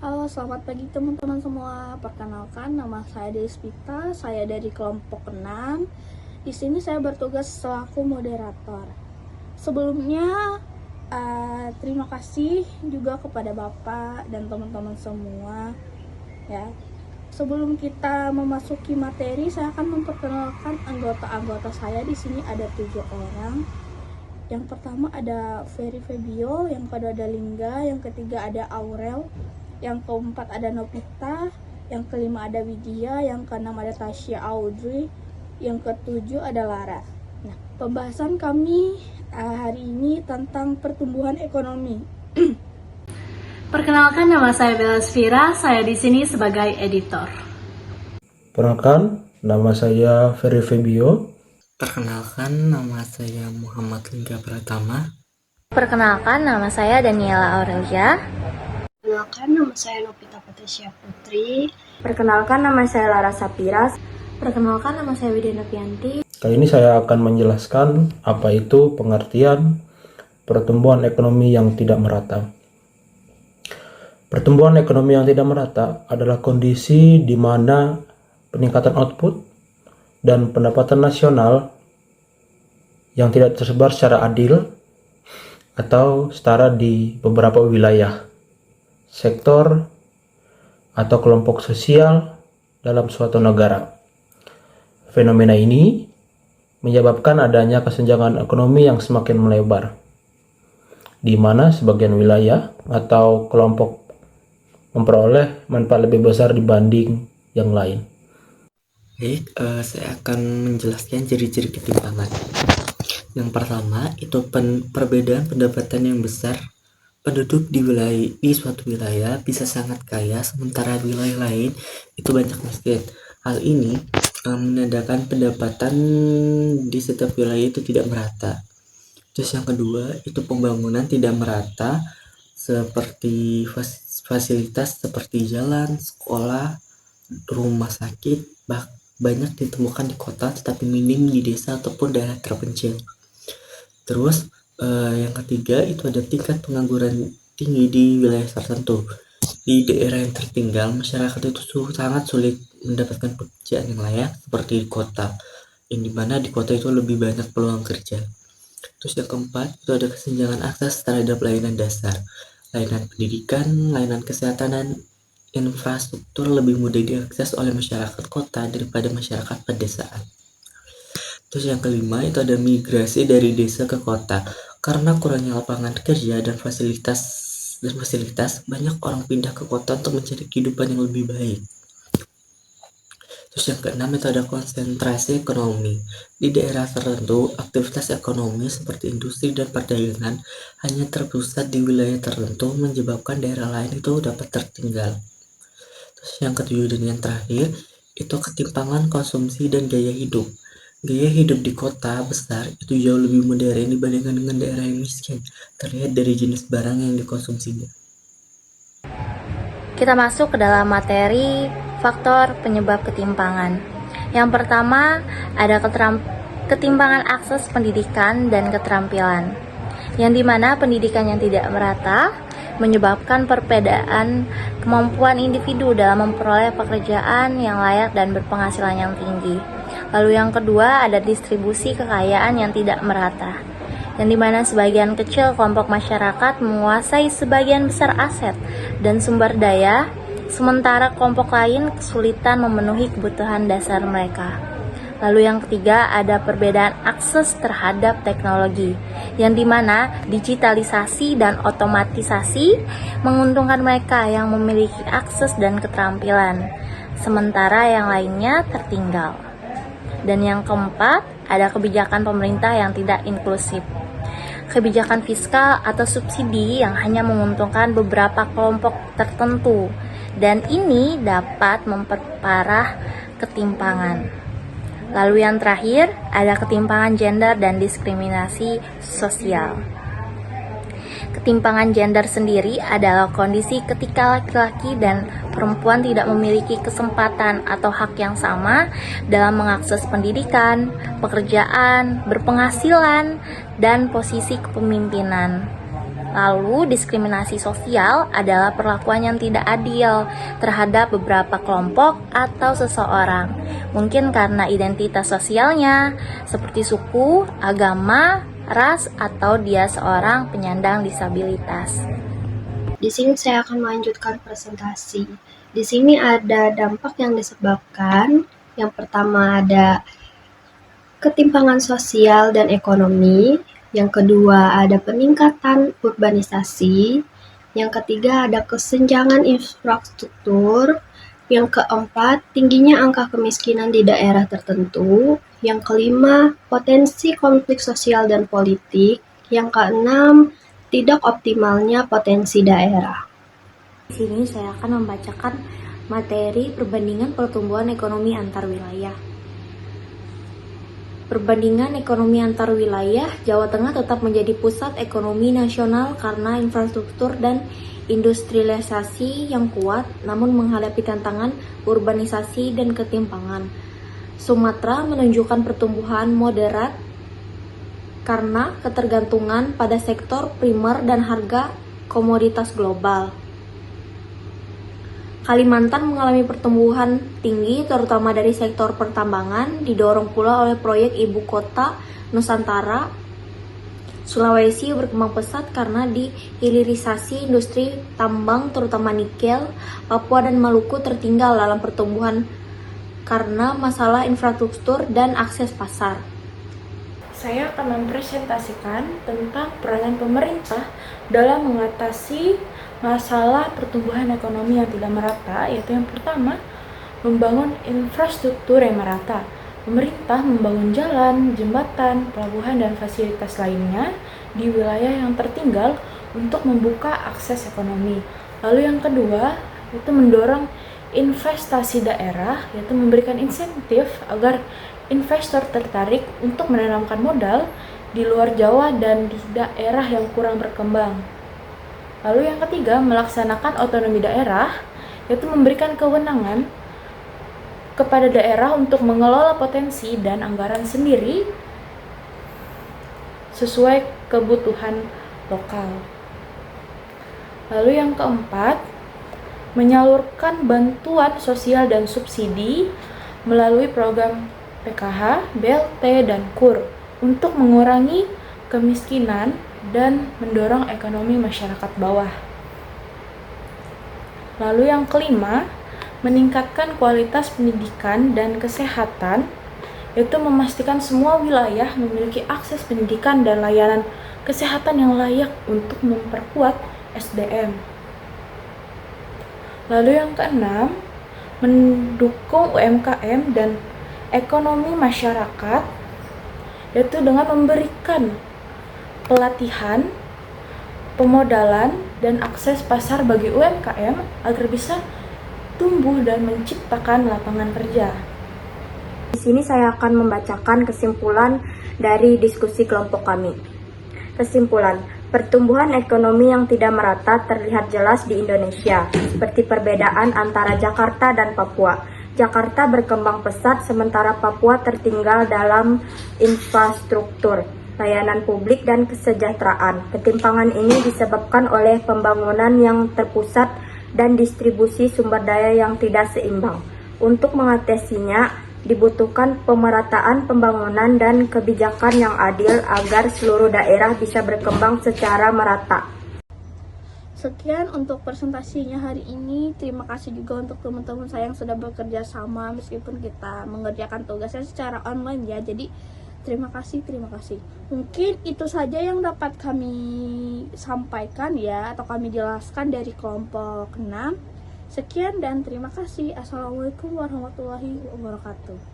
Halo, selamat pagi teman-teman semua. Perkenalkan, nama saya Despita. Saya dari kelompok 6. Di sini saya bertugas selaku moderator. Sebelumnya, terima kasih juga kepada Bapak dan teman-teman semua. Ya, sebelum kita memasuki materi, saya akan memperkenalkan anggota-anggota saya. Di sini ada 7 orang. Yang pertama ada Ferry Febio, yang kedua ada Lingga, yang ketiga ada Aurel, yang keempat ada Novita, yang kelima ada Widya, yang keenam ada Tasya Audrey, yang ketujuh ada Lara. Nah, pembahasan kami hari ini tentang pertumbuhan ekonomi. Perkenalkan, nama saya Bella Sfira, saya di sini sebagai editor. Perkenalkan, nama saya Ferry Febio. Perkenalkan, nama saya Muhammad Lingga Pratama. Perkenalkan, nama saya Daniela Aurelia. Perkenalkan, nama saya Novita Patasya Putri. Perkenalkan, nama saya Lara Sapira. Perkenalkan, nama saya Widya Novianti. Kali ini saya akan menjelaskan apa itu pengertian pertumbuhan ekonomi yang tidak merata. Pertumbuhan ekonomi yang tidak merata adalah kondisi di mana peningkatan output dan pendapatan nasional yang tidak tersebar secara adil atau setara di beberapa wilayah, sektor, atau kelompok sosial dalam suatu negara. Fenomena ini menyebabkan adanya kesenjangan ekonomi yang semakin melebar, di mana sebagian wilayah atau kelompok memperoleh manfaat lebih besar dibanding yang lain. Baik, saya akan menjelaskan ciri-ciri ketimpangan. Yang pertama, itu perbedaan pendapatan yang besar. Penduduk di suatu wilayah bisa sangat kaya, sementara wilayah lain itu banyak miskin. Hal ini menandakan pendapatan di setiap wilayah itu tidak merata. Terus yang kedua, itu pembangunan tidak merata, seperti fasilitas seperti jalan, sekolah, rumah sakit, banyak ditemukan di kota tetapi minim di desa ataupun daerah terpencil. Terus yang ketiga, itu ada tingkat pengangguran tinggi di wilayah tertentu. Di daerah yang tertinggal, masyarakat itu sangat sulit mendapatkan pekerjaan yang layak seperti di kota, yang dimana di kota itu lebih banyak peluang kerja. Terus yang keempat, itu ada kesenjangan akses terhadap layanan dasar, layanan pendidikan, layanan kesehatan, dan infrastruktur lebih mudah diakses oleh masyarakat kota daripada masyarakat pedesaan. Terus yang kelima, itu ada migrasi dari desa ke kota. Karena kurangnya lapangan kerja dan fasilitas, banyak orang pindah ke kota untuk mencari kehidupan yang lebih baik. Terus yang keenam, itu ada konsentrasi ekonomi. Di daerah tertentu, aktivitas ekonomi seperti industri dan perdagangan hanya terpusat di wilayah tertentu, menyebabkan daerah lain itu dapat tertinggal. Terus yang ketujuh dan yang terakhir, itu ketimpangan konsumsi dan gaya hidup. Gaya hidup di kota besar itu jauh lebih modern dibandingkan dengan daerah yang miskin, terlihat dari jenis barang yang dikonsumsinya. Kita masuk ke dalam materi faktor penyebab ketimpangan. Yang pertama, ada ketimpangan akses pendidikan dan keterampilan, yang dimana pendidikan yang tidak merata menyebabkan perbedaan kemampuan individu dalam memperoleh pekerjaan yang layak dan berpenghasilan yang tinggi. Lalu yang kedua, ada distribusi kekayaan yang tidak merata, yang dimana sebagian kecil kelompok masyarakat menguasai sebagian besar aset dan sumber daya, sementara kelompok lain kesulitan memenuhi kebutuhan dasar mereka. Lalu yang ketiga, ada perbedaan akses terhadap teknologi, yang dimana digitalisasi dan otomatisasi menguntungkan mereka yang memiliki akses dan keterampilan, sementara yang lainnya tertinggal. Dan yang keempat, ada kebijakan pemerintah yang tidak inklusif. Kebijakan fiskal atau subsidi yang hanya menguntungkan beberapa kelompok tertentu, dan ini dapat memperparah ketimpangan. Lalu yang terakhir, ada ketimpangan gender dan diskriminasi sosial. Ketimpangan gender sendiri adalah kondisi ketika laki-laki dan perempuan tidak memiliki kesempatan atau hak yang sama dalam mengakses pendidikan, pekerjaan, berpenghasilan, dan posisi kepemimpinan. Lalu, diskriminasi sosial adalah perlakuan yang tidak adil terhadap beberapa kelompok atau seseorang. Mungkin karena identitas sosialnya, seperti suku, agama, ras, atau dia seorang penyandang disabilitas. Di sini saya akan melanjutkan presentasi. Di sini ada dampak yang disebabkan. Yang pertama ada ketimpangan sosial dan ekonomi. Yang kedua ada peningkatan urbanisasi. Yang ketiga ada kesenjangan infrastruktur. Yang keempat, tingginya angka kemiskinan di daerah tertentu. Yang kelima, potensi konflik sosial dan politik. Yang keenam, tidak optimalnya potensi daerah. Di sini saya akan membacakan materi perbandingan pertumbuhan ekonomi antar wilayah. Perbandingan ekonomi antar wilayah, Jawa Tengah tetap menjadi pusat ekonomi nasional karena infrastruktur dan industrialisasi yang kuat, namun menghadapi tantangan urbanisasi dan ketimpangan. Sumatera menunjukkan pertumbuhan moderat karena ketergantungan pada sektor primer dan harga komoditas global. Kalimantan mengalami pertumbuhan tinggi terutama dari sektor pertambangan, didorong pula oleh proyek Ibu Kota Nusantara. Sulawesi berkembang pesat karena dihilirisasi industri tambang terutama nikel. Papua dan Maluku tertinggal dalam pertumbuhan karena masalah infrastruktur dan akses pasar. Saya akan mempresentasikan tentang peranan pemerintah dalam mengatasi masalah pertumbuhan ekonomi yang tidak merata, yaitu yang pertama, membangun infrastruktur yang merata. Pemerintah membangun jalan, jembatan, pelabuhan, dan fasilitas lainnya di wilayah yang tertinggal untuk membuka akses ekonomi. Lalu yang kedua, itu mendorong investasi daerah, yaitu memberikan insentif agar investor tertarik untuk menanamkan modal di luar Jawa dan di daerah yang kurang berkembang. Lalu yang ketiga, melaksanakan otonomi daerah, yaitu memberikan kewenangan kepada daerah untuk mengelola potensi dan anggaran sendiri sesuai kebutuhan lokal. Lalu yang keempat, menyalurkan bantuan sosial dan subsidi melalui program PKH, BLT, dan KUR untuk mengurangi kemiskinan dan mendorong ekonomi masyarakat bawah. Lalu yang kelima, meningkatkan kualitas pendidikan dan kesehatan, yaitu memastikan semua wilayah memiliki akses pendidikan dan layanan kesehatan yang layak untuk memperkuat SDM. Lalu yang keenam, mendukung UMKM dan ekonomi masyarakat, yaitu dengan memberikan pelatihan, pemodalan, dan akses pasar bagi UMKM agar bisa tumbuh dan menciptakan lapangan kerja. Di sini saya akan membacakan kesimpulan dari diskusi kelompok kami. Kesimpulan, pertumbuhan ekonomi yang tidak merata terlihat jelas di Indonesia, seperti perbedaan antara Jakarta dan Papua. Jakarta berkembang pesat sementara Papua tertinggal dalam infrastruktur, layanan publik, dan kesejahteraan. Ketimpangan ini disebabkan oleh pembangunan yang terpusat dan distribusi sumber daya yang tidak seimbang. Untuk mengatasinya, dibutuhkan pemerataan pembangunan dan kebijakan yang adil agar seluruh daerah bisa berkembang secara merata. Sekian untuk presentasinya hari ini. Terima kasih juga untuk teman-teman saya yang sudah bekerja sama meskipun kita mengerjakan tugasnya secara online ya. Jadi terima kasih. Mungkin itu saja yang dapat kami sampaikan ya, atau kami jelaskan dari kelompok 6. Sekian dan terima kasih. Assalamualaikum warahmatullahi wabarakatuh.